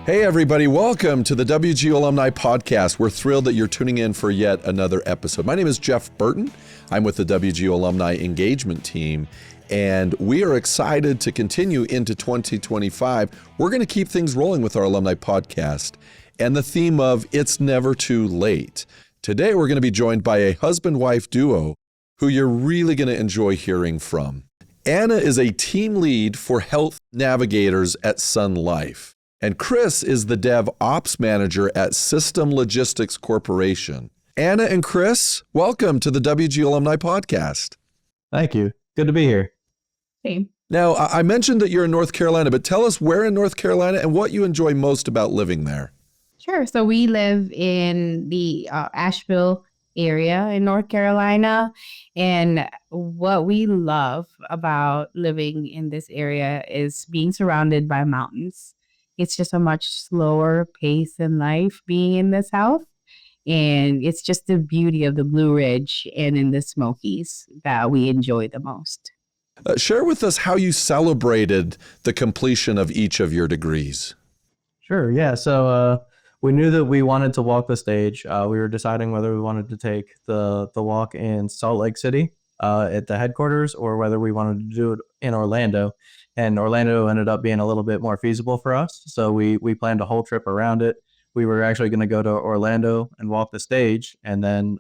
Hey everybody, welcome to the WGU Alumni Podcast. We're thrilled that you're tuning in for yet another episode. My name is Jeff Burton. I'm with the WGU Alumni Engagement Team, and we are excited to continue into 2025. We're going to keep things rolling with our Alumni Podcast and the theme of It's Never Too Late. Today we're going to be joined by a husband-wife duo who you're really going to enjoy hearing from. Anna is a team lead for health navigators at Sun Life. And Chris is the Dev Ops Manager at System Logistics Corporation. Anna and Chris, welcome to the WGU Alumni Podcast. Thank you. Good to be here. Hey. Now, I mentioned that you're in North Carolina, but tell us where in North Carolina and what you enjoy most about living there. Sure. So we live in the Asheville area in North Carolina. And what we love about living in this area is being surrounded by mountains. It's just a much slower pace in life being in the South. And it's just the beauty of the Blue Ridge and in the Smokies that we enjoy the most. Share with us how you celebrated the completion of each of your degrees. Sure. Yeah. So we knew that we wanted to walk the stage. We were deciding whether we wanted to take the walk in Salt Lake City at the headquarters or whether we wanted to do it in Orlando. And Orlando ended up being a little bit more feasible for us. So we planned a whole trip around it. We were actually going to go to Orlando and walk the stage. And then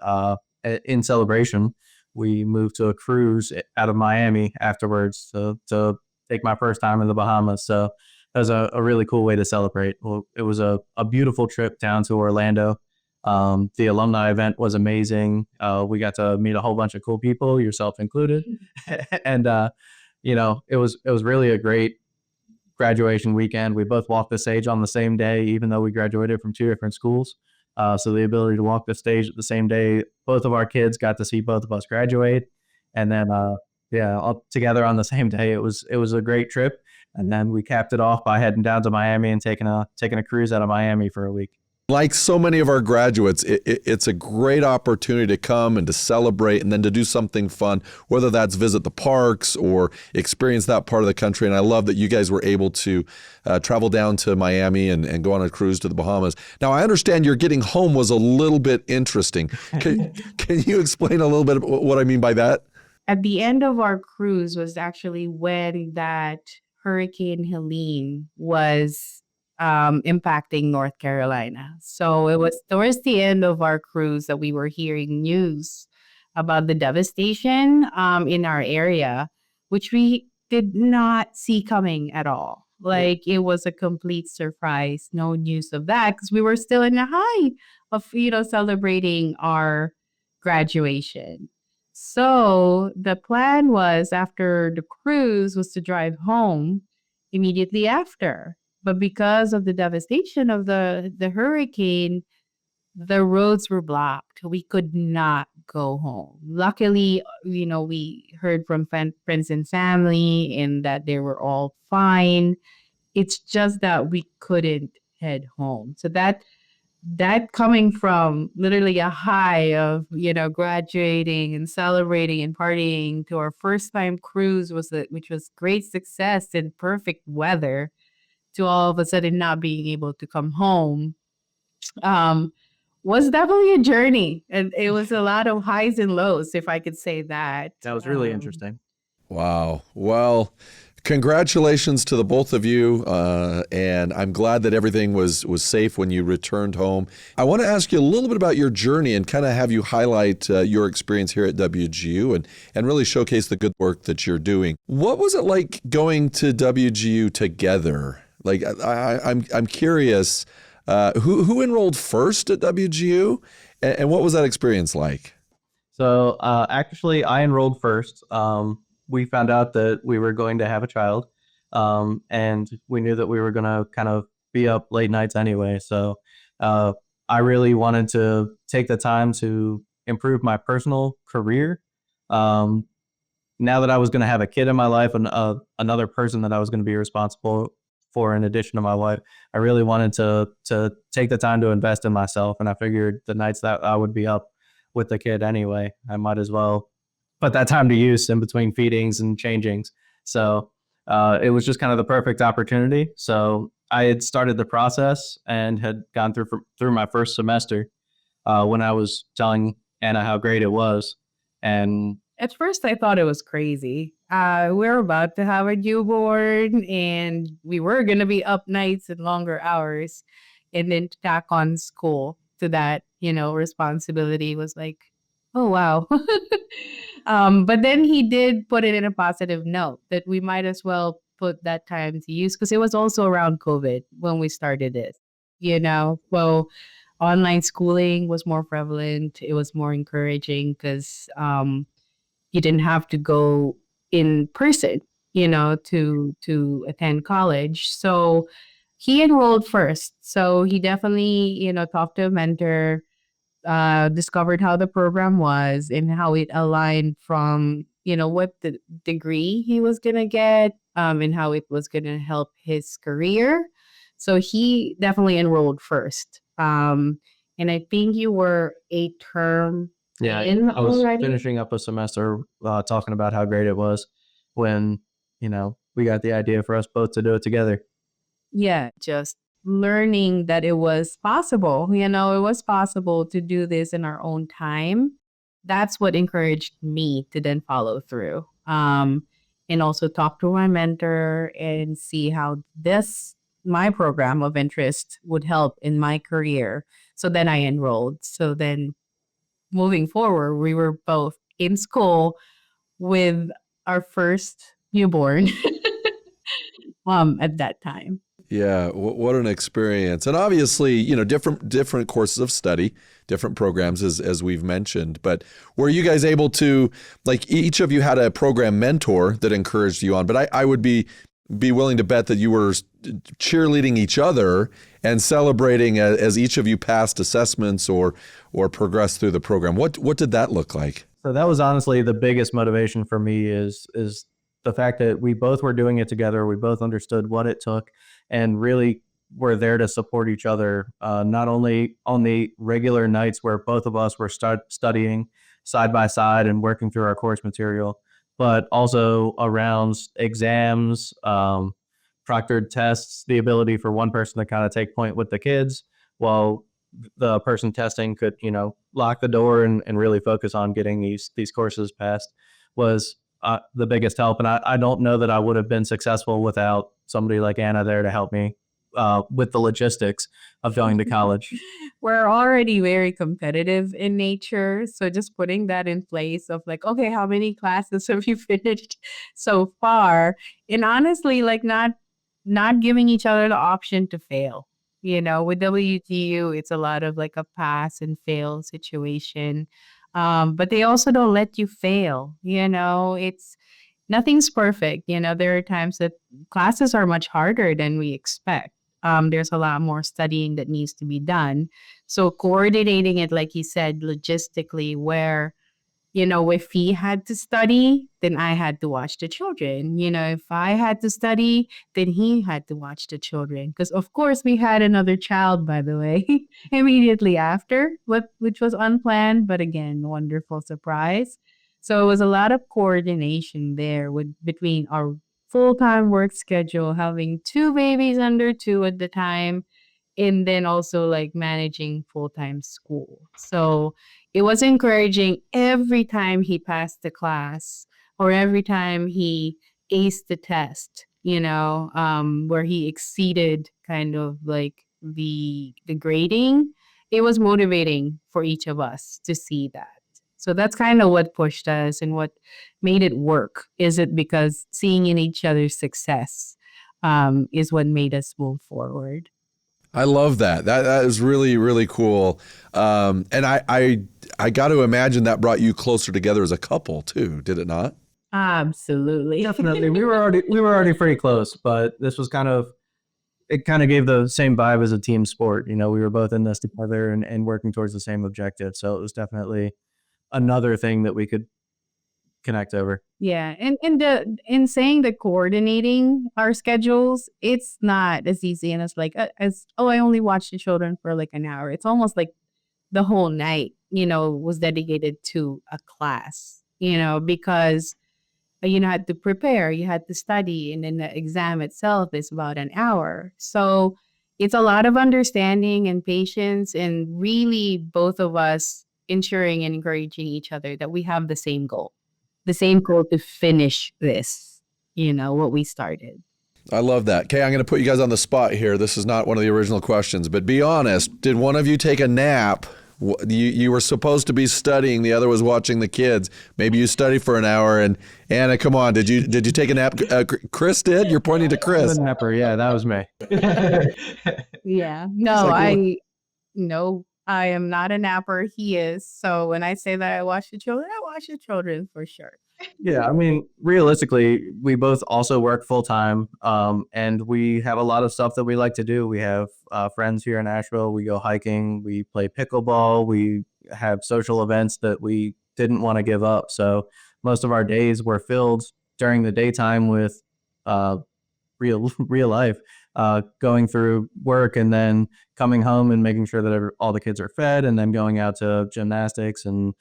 in celebration, we moved to a cruise out of Miami afterwards to take my first time in the Bahamas. So that was a really cool way to celebrate. Well, it was a beautiful trip down to Orlando. The alumni event was amazing. We got to meet a whole bunch of cool people, yourself included. And it was really a great graduation weekend. We both walked the stage on the same day, even though we graduated from two different schools. So the ability to walk the stage at the same day, both of our kids got to see both of us graduate. And then, all together on the same day, it was a great trip. And then we capped it off by heading down to Miami and taking a cruise out of Miami for a week. Like so many of our graduates, it's a great opportunity to come and to celebrate and then to do something fun, whether that's visit the parks or experience that part of the country. And I love that you guys were able to travel down to Miami and go on a cruise to the Bahamas. Now, I understand your getting home was a little bit interesting. Can you explain a little bit what I mean by that? At the end of our cruise was actually when that Hurricane Helene was impacting North Carolina. So it was towards the end of our cruise that we were hearing news about the devastation in our area, which we did not see coming at all. Like it was a complete surprise. No news of that because we were still in the high of, celebrating our graduation. So the plan was after the cruise was to drive home immediately after. But because of the devastation of the hurricane, the roads were blocked. We could not go home. Luckily, we heard from friends and family and that they were all fine. It's just that we couldn't head home. So that coming from literally a high of, graduating and celebrating and partying to our first time cruise which was great success and perfect weather, to all of a sudden not being able to come home, was definitely a journey. And it was a lot of highs and lows, if I could say that. That was really interesting. Wow. Well, congratulations to the both of you. And I'm glad that everything was safe when you returned home. I want to ask you a little bit about your journey and kind of have you highlight your experience here at WGU and really showcase the good work that you're doing. What was it like going to WGU together? Like, I'm curious, who enrolled first at WGU and what was that experience like? So actually, I enrolled first. We found out that we were going to have a child, and we knew that we were going to kind of be up late nights anyway. So I really wanted to take the time to improve my personal career. Now that I was going to have a kid in my life and another person that I was going to be responsible for in addition to my wife, I really wanted to take the time to invest in myself. And I figured the nights that I would be up with the kid anyway, I might as well put that time to use in between feedings and changings. So it was just kind of the perfect opportunity. So I had started the process and had gone through my first semester when I was telling Anna how great it was. And At first, I thought it was crazy. We're about to have a newborn, and we were gonna be up nights and longer hours, and then to tack on school to that, responsibility was like, oh wow. But then he did put it in a positive note that we might as well put that time to use because it was also around COVID when we started it. Well, online schooling was more prevalent. It was more encouraging because you didn't have to go in person, to attend college. So he enrolled first. So he definitely, talked to a mentor, discovered how the program was and how it aligned from, what the degree he was gonna get, and how it was gonna help his career. So he definitely enrolled first. And I think you were a term yeah, in I was already. finishing up a semester talking about how great it was when, we got the idea for us both to do it together. Yeah, just learning that it was possible. It was possible to do this in our own time. That's what encouraged me to then follow through. And also talk to my mentor and see how my program of interest would help in my career. So then I enrolled. So then moving forward, we were both in school with our first newborn at that time. Yeah, what an experience. And obviously, different courses of study, different programs as we've mentioned. But were you guys able to, like, each of you had a program mentor that encouraged you on, but I would be willing to bet that you were cheerleading each other and celebrating as each of you passed assessments or progressed through the program. What did that look like? So that was honestly the biggest motivation for me is the fact that we both were doing it together. We both understood what it took and really were there to support each other, not only on the regular nights where both of us were studying side by side and working through our course material, but also around exams, proctored tests, the ability for one person to kind of take point with the kids while the person testing could, lock the door and really focus on getting these courses passed was the biggest help. And I don't know that I would have been successful without somebody like Anna there to help me with the logistics of going to college. We're already very competitive in nature. So just putting that in place of like, okay, how many classes have you finished so far? And honestly, like not giving each other the option to fail. With WGU, it's a lot of like a pass and fail situation. But they also don't let you fail. It's nothing's perfect. There are times that classes are much harder than we expect. There's a lot more studying that needs to be done. So coordinating it, like you said, logistically, where if he had to study, then I had to watch the children. If I had to study, then he had to watch the children. Because, of course, we had another child, by the way, immediately after, which was unplanned, but again, wonderful surprise. So it was a lot of coordination there between our full time work schedule, having two babies under two at the time, and then also like managing full time school. So it was encouraging every time he passed the class or every time he aced the test, where he exceeded kind of like the grading. It was motivating for each of us to see that. So that's kind of what pushed us and what made it work. Is it because seeing in each other's success is what made us move forward? I love that. That is really, really cool. And I got to imagine that brought you closer together as a couple too, did it not? Absolutely. Definitely, we were already pretty close, but this was it kind of gave the same vibe as a team sport. We were both in this together and working towards the same objective. So it was definitely another thing that we could connect over. Yeah, and in saying that coordinating our schedules, it's not as easy and it's like as oh, I only watch the children for like an hour. It's almost like the whole night, was dedicated to a class, because had to prepare, you had to study, and then the exam itself is about an hour. So it's a lot of understanding and patience, and really both of us ensuring and encouraging each other that we have the same goal to finish this, what we started. I love that. Okay, I'm going to put you guys on the spot here. This is not one of the original questions, but be honest. Did one of you take a nap? You were supposed to be studying. The other was watching the kids. Maybe you studied for an hour. And Anna, come on. Did you take a nap? Chris did? You're pointing to Chris. The napper, yeah, that was me. Yeah. No, no, I am not a napper. He is. So when I say that I watch the children for sure. Yeah, I mean, realistically, we both also work full time, and we have a lot of stuff that we like to do. We have friends here in Asheville. We go hiking. We play pickleball. We have social events that we didn't want to give up. So most of our days were filled during the daytime with real life, going through work and then coming home and making sure that all the kids are fed, and then going out to gymnastics and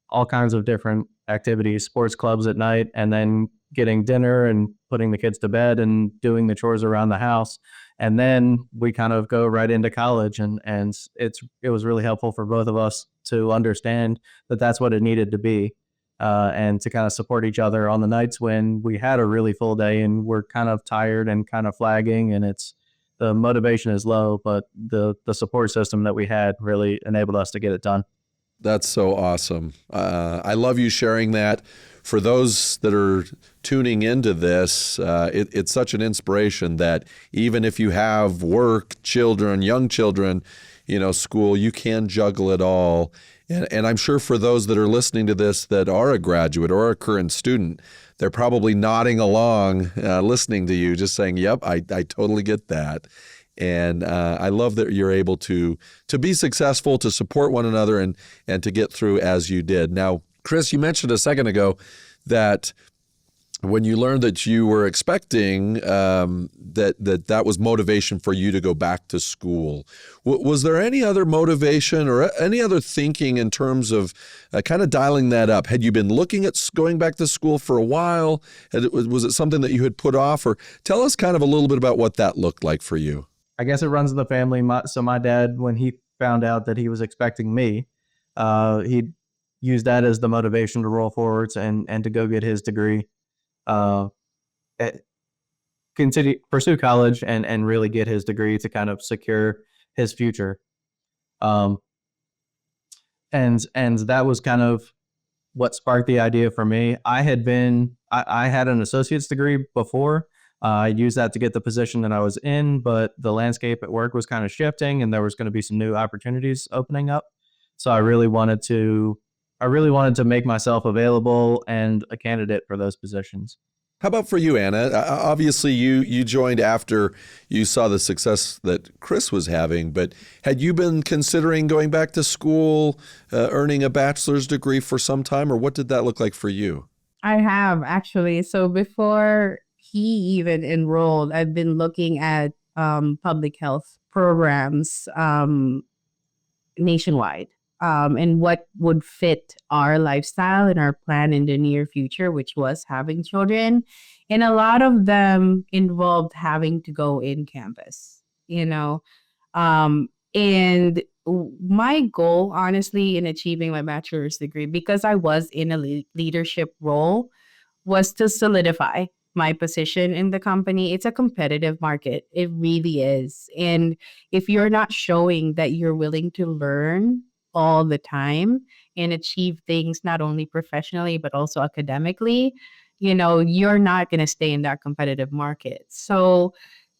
all kinds of different activities, sports clubs at night, and then getting dinner and putting the kids to bed and doing the chores around the house. And then we kind of go right into college, and it was really helpful for both of us to understand that that's what it needed to be, and to kind of support each other on the nights when we had a really full day and we're kind of tired and kind of flagging, and the motivation is low, but the support system that we had really enabled us to get it done. That's so awesome. I love you sharing that. For those that are tuning into this, it's such an inspiration that even if you have work, children, young children, school, you can juggle it all. And I'm sure for those that are listening to this that are a graduate or a current student, they're probably nodding along, listening to you, just saying, yep, I totally get that. And I love that you're able to be successful, to support one another, and to get through as you did. Now, Chris, you mentioned a second ago that when you learned that you were expecting, that was motivation for you to go back to school. Was there any other motivation or any other thinking in terms of kind of dialing that up? Had you been looking at going back to school for a while? Was it something that you had put off? Or tell us kind of a little bit about what that looked like for you. I guess it runs in the family. So my dad, when he found out that he was expecting me, he used that as the motivation to roll forwards and to go get his degree, pursue college and really get his degree to kind of secure his future. And that was kind of what sparked the idea for me. I had an associate's degree before. I used that to get the position that I was in, but the landscape at work was kind of shifting, and there was going to be some new opportunities opening up. So I really wanted to make myself available and a candidate for those positions. How about for you, Anna? Obviously, you joined after you saw the success that Chris was having, but had you been considering going back to school, earning a bachelor's degree for some time, or what did that look like for you? I have, actually. So before he even enrolled, I've been looking at public health programs nationwide, and what would fit our lifestyle and our plan in the near future, which was having children. And a lot of them involved having to go in campus, and my goal, honestly, in achieving my bachelor's degree, because I was in a leadership role, was to solidify my position in the company. It's a competitive market. It really is. And if you're not showing that you're willing to learn all the time and achieve things not only professionally, but also academically, you're not going to stay in that competitive market. So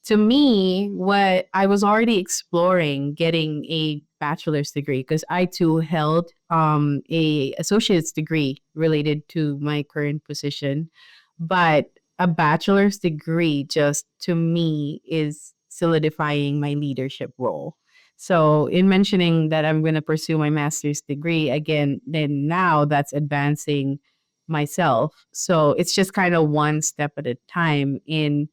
to me, what I was already exploring getting a bachelor's degree, because I too held a associate's degree related to my current position, but a bachelor's degree just to me is solidifying my leadership role. So in mentioning that I'm going to pursue my master's degree again, then now that's advancing myself. So it's just kind of one step at a time in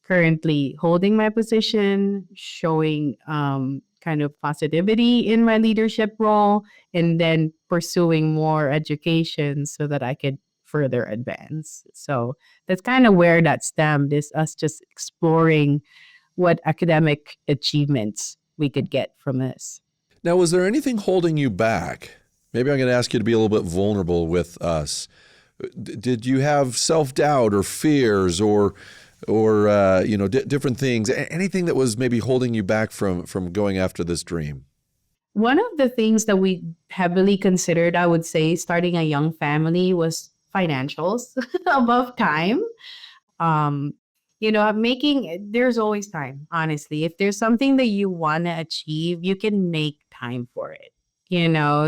currently holding my position, showing kind of positivity in my leadership role, and then pursuing more education so that I could further advance. So that's kind of where that stemmed, is us just exploring what academic achievements we could get from this. Now, was there anything holding you back? Maybe I'm going to ask you to be a little bit vulnerable with us. Did you have self-doubt or fears or different things? Anything that was maybe holding you back from going after this dream? One of the things that we heavily considered, I would say, starting a young family was financials above time. Um, there's always time, honestly. If there's something that you want to achieve, you can make time for it,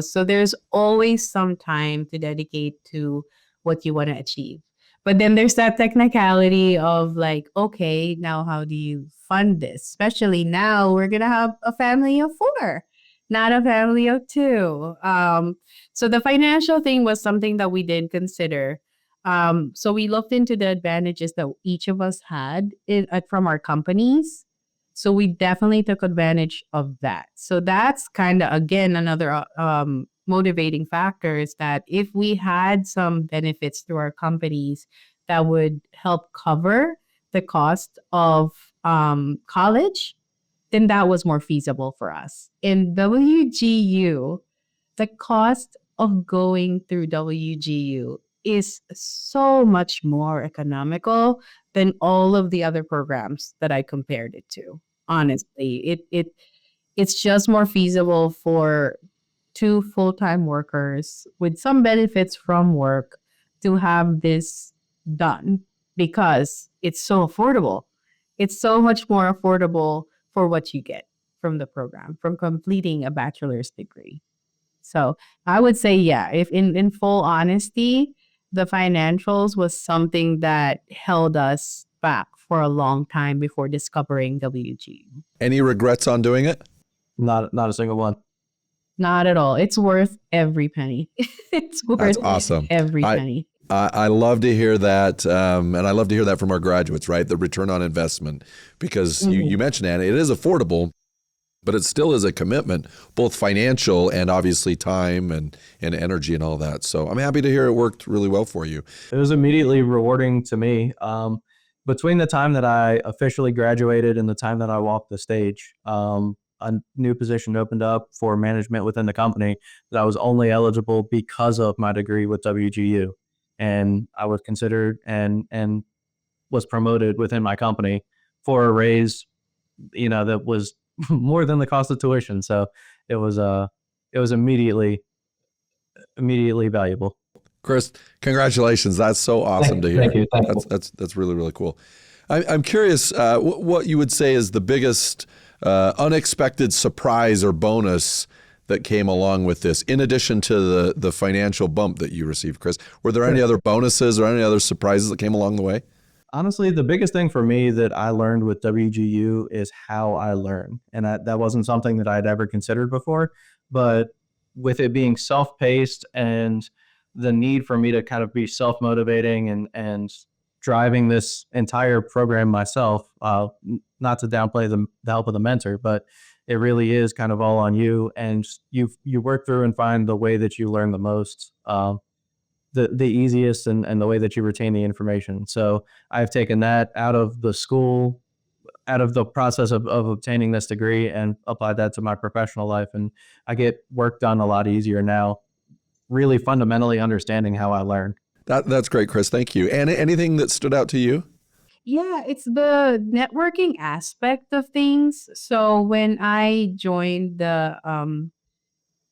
So there's always some time to dedicate to what you want to achieve. But then there's that technicality of like, okay, now how do you fund this? Especially now we're going to have a family of four, not a family of two. So the financial thing was something that we did consider. So we looked into the advantages that each of us had from our companies. So we definitely took advantage of that. So that's kind of, again, another motivating factor, is that if we had some benefits through our companies that would help cover the cost of college, then that was more feasible for us. In WGU, the cost of going through WGU is so much more economical than all of the other programs that I compared it to. Honestly, it's just more feasible for two full-time workers with some benefits from work to have this done, because it's so affordable. It's so much more affordable for what you get from the program, from completing a bachelor's degree. So I would say, yeah, if in full honesty, the financials was something that held us back for a long time before discovering WGU. Any regrets on doing it? Not a single one. Not at all. It's worth every penny. It's worth That's awesome. every penny. I love to hear that, and I love to hear that from our graduates, right? The return on investment, because you mentioned, Anna, it is affordable, but it still is a commitment, both financial and obviously time and energy and all that. So I'm happy to hear it worked really well for you. It was immediately rewarding to me. Between the time that I officially graduated and the time that I walked the stage, a new position opened up for management within the company that I was only eligible because of my degree with WGU. And I was considered and was promoted within my company for a raise, that was more than the cost of tuition. So it was immediately valuable. Chris, congratulations. That's so awesome to hear. Thank you. That's really, really cool. I'm curious what you would say is the biggest unexpected surprise or bonus that came along with this, in addition to the financial bump that you received, Chris. Were there any other bonuses or any other surprises that came along the way? Honestly, the biggest thing for me that I learned with WGU is how I learn. And that wasn't something that I'd ever considered before. But with it being self-paced and the need for me to kind of be self-motivating and driving this entire program myself, not to downplay the help of the mentor, but it really is kind of all on you. And you work through and find the way that you learn the most, the easiest and the way that you retain the information. So I've taken that out of the school, out of the process of obtaining this degree, and applied that to my professional life. And I get work done a lot easier now, really fundamentally understanding how I learn. That's great, Chris. Thank you. And anything that stood out to you? Yeah, it's the networking aspect of things. So when I joined the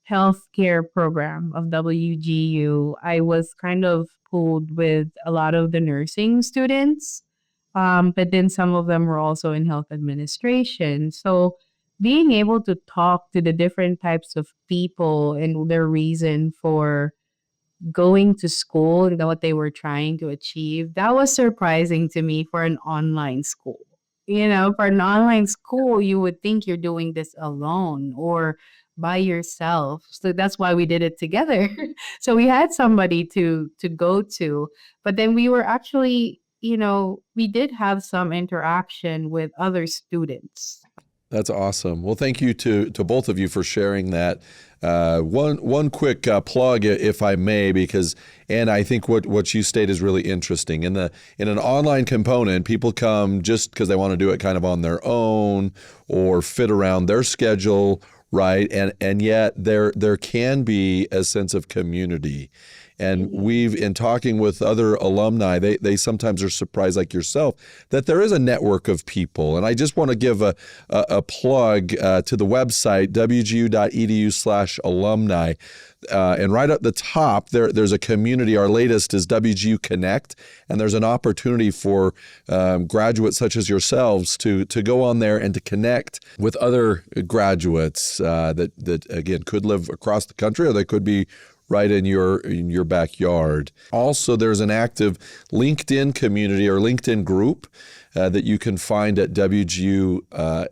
healthcare program of WGU, I was kind of pulled with a lot of the nursing students, but then some of them were also in health administration. So being able to talk to the different types of people and their reason for going to school and what they were trying to achieve, that was surprising to me for an online school. For an online school, you would think you're doing this alone or by yourself. So that's why we did it together. So we had somebody to go to, but then we were actually, we did have some interaction with other students. That's awesome. Well, thank you to both of you for sharing that. One quick plug, if I may, because and I think what you state is really interesting. In an online component, people come just because they want to do it kind of on their own or fit around their schedule, right? And yet there can be a sense of community. And we've, in talking with other alumni, they sometimes are surprised, like yourself, that there is a network of people. And I just want to give a plug to the website, wgu.edu/alumni. And right at the top, there's a community. Our latest is WGU Connect, and there's an opportunity for graduates such as yourselves to go on there and to connect with other graduates that again could live across the country, or they could be right in your backyard. Also, there's an active LinkedIn community or LinkedIn group that you can find at WGU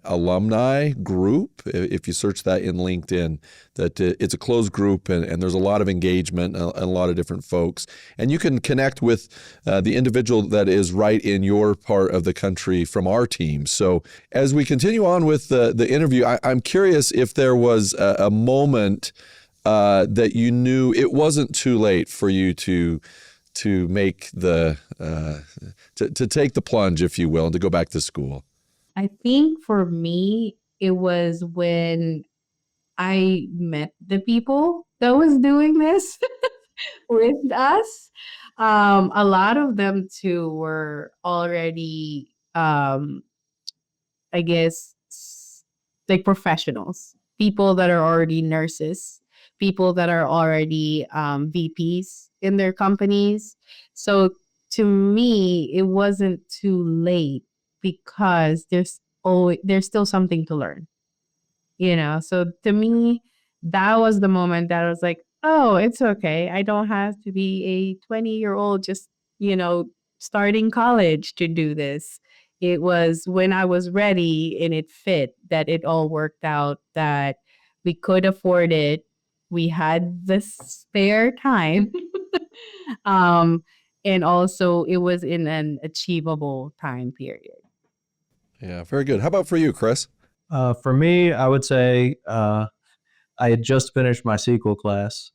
Alumni Group. If you search that in LinkedIn, that it's a closed group and there's a lot of engagement and a lot of different folks. And you can connect with the individual that is right in your part of the country from our team. So as we continue on with the interview, I'm curious if there was a moment that you knew it wasn't too late for you to make the to take the plunge, if you will, and to go back to school. I think for me, it was when I met the people that was doing this with us. A lot of them too were already, I guess, like professionals, people that are already nurses, people that are already VPs in their companies. So to me, it wasn't too late because there's still something to learn, so to me, that was the moment that I was like, oh, it's okay, I don't have to be a 20-year-old just you know starting college to do this. It was when I was ready and it fit, that it all worked out, that we could afford it, we had the spare time. um and also it was in an achievable time period. Yeah, very good. How about for you, Chris? For me, I would say I had just finished my SQL class,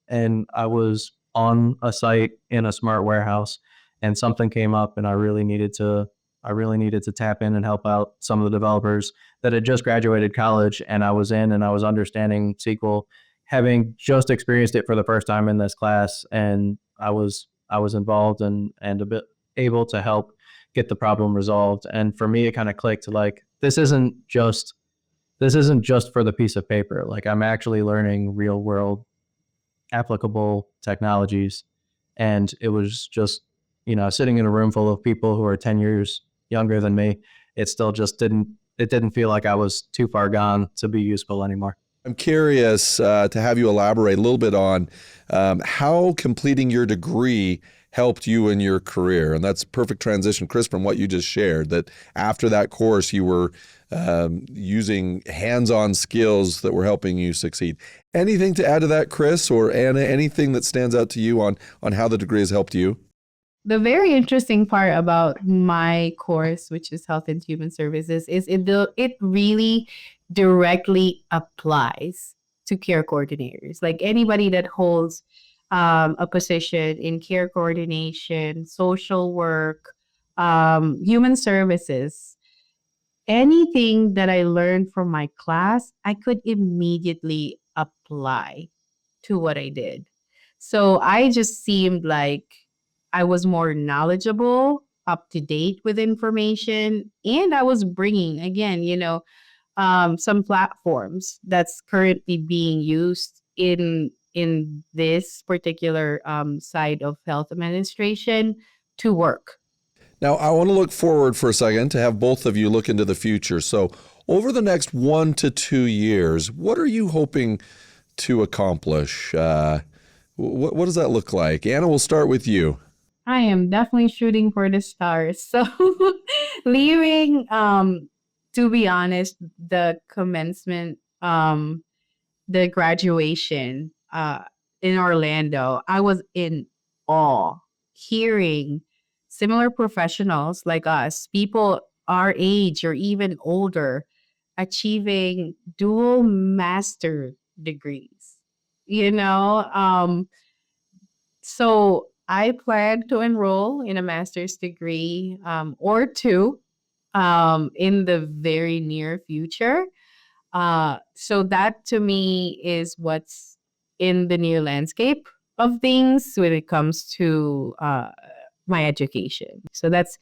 and I was on a site in a smart warehouse, and something came up, and I really needed to tap in and help out some of the developers that had just graduated college, and I was in and I was understanding SQL, having just experienced it for the first time in this class, and I was involved and a bit able to help get the problem resolved. And for me, it kind of clicked like this isn't just for the piece of paper. Like I'm actually learning real world applicable technologies. And it was just, sitting in a room full of people who are 10 years younger than me, it still just didn't feel like I was too far gone to be useful anymore. I'm curious to have you elaborate a little bit on how completing your degree helped you in your career. And that's perfect transition, Chris, from what you just shared, that after that course, you were using hands-on skills that were helping you succeed. Anything to add to that, Chris, or Anna, anything that stands out to you on how the degree has helped you? The very interesting part about my course, which is Health and Human Services, is it really directly applies to care coordinators. Like anybody that holds a position in care coordination, social work, human services, anything that I learned from my class, I could immediately apply to what I did. So I just seemed like I was more knowledgeable, up to date with information, and I was bringing, again, some platforms that's currently being used in this particular side of health administration to work. Now, I want to look forward for a second to have both of you look into the future. So over the next 1 to 2 years, what are you hoping to accomplish? What does that look like? Anna, we'll start with you. I am definitely shooting for the stars. So leaving, to be honest, the commencement, the graduation in Orlando, I was in awe hearing similar professionals like us, people our age or even older, achieving dual master degrees. You know, so I plan to enroll in a master's degree or two in the very near future. So that to me is what's in the new landscape of things when it comes to my education. So that's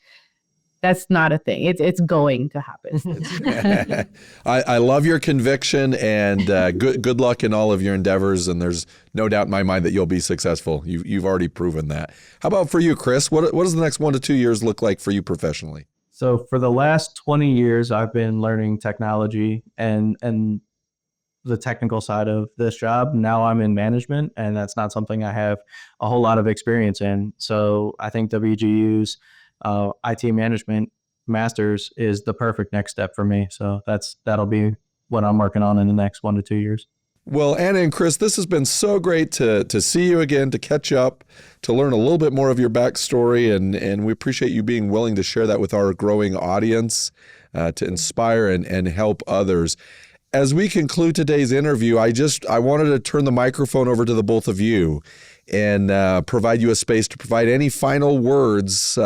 not a thing. It's going to happen. I love your conviction, and good luck in all of your endeavors. And there's no doubt in my mind that you'll be successful. You've already proven that. How about for you, Chris? What does the next 1 to 2 years look like for you professionally? So for the last 20 years, I've been learning technology and the technical side of this job. Now I'm in management, and that's not something I have a whole lot of experience in. So I think WGU's IT management masters is the perfect next step for me. So that'll be what I'm working on in the next 1 to 2 years. Well, Anna and Chris, this has been so great to see you again, to catch up, to learn a little bit more of your backstory, and we appreciate you being willing to share that with our growing audience, to inspire and help others. As we conclude today's interview, I wanted to turn the microphone over to the both of you and provide you a space to provide any final words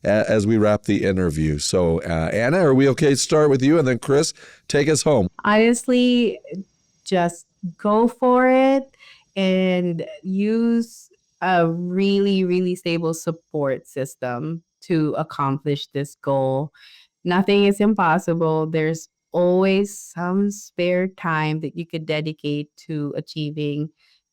as we wrap the interview. So, Anna, are we okay to start with you? And then Chris, take us home. Honestly, just go for it and use a really, really stable support system to accomplish this goal. Nothing is impossible. There's always some spare time that you could dedicate to achieving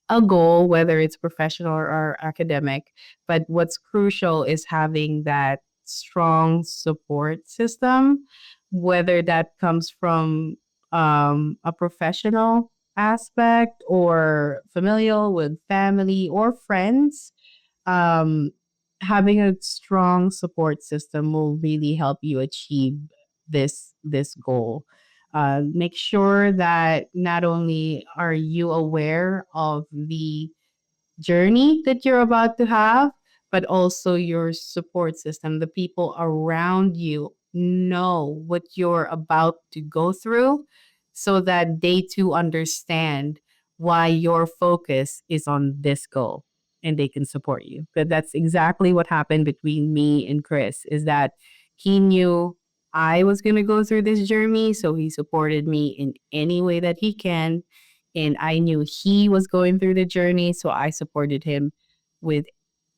a goal, whether it's professional or academic. But what's crucial is having that strong support system, whether that comes from a professional aspect or familial with family or friends. Um, Having a strong support system will really help you achieve this goal. Make sure that not only are you aware of the journey that you're about to have, but also your support system, the people around you know what you're about to go through so that they too understand why your focus is on this goal and they can support you. But that's exactly what happened between me and Chris is that he knew I was going to go through this journey, so he supported me in any way that he can, and I knew he was going through the journey, so I supported him with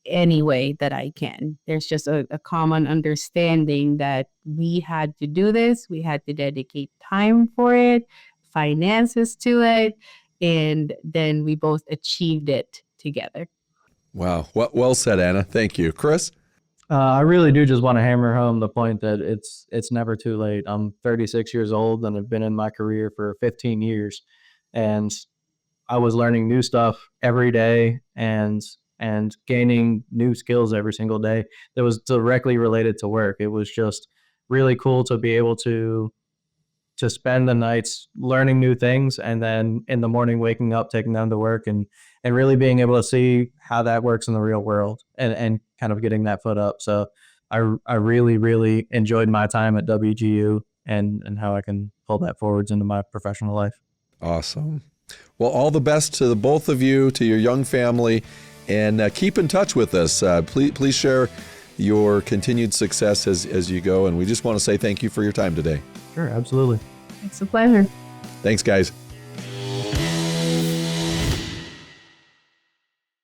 any way that I can. There's just a common understanding that we had to do this, we had to dedicate time for it, finances to it, and then we both achieved it together. Wow. Well said, Anna. Thank you. Chris? I really do just want to hammer home the point that it's never too late. I'm 36 years old and I've been in my career for 15 years, and I was learning new stuff every day and gaining new skills every single day that was directly related to work. It was just really cool to be able to spend the nights learning new things, and then in the morning waking up, taking them to work, and really being able to see how that works in the real world, and kind of getting that foot up. So I really, really enjoyed my time at WGU and how I can pull that forwards into my professional life. Awesome. Well, all the best to the both of you, to your young family, and keep in touch with us. Please share your continued success as you go. And we just want to say thank you for your time today. Sure, absolutely. It's a pleasure. Thanks, guys.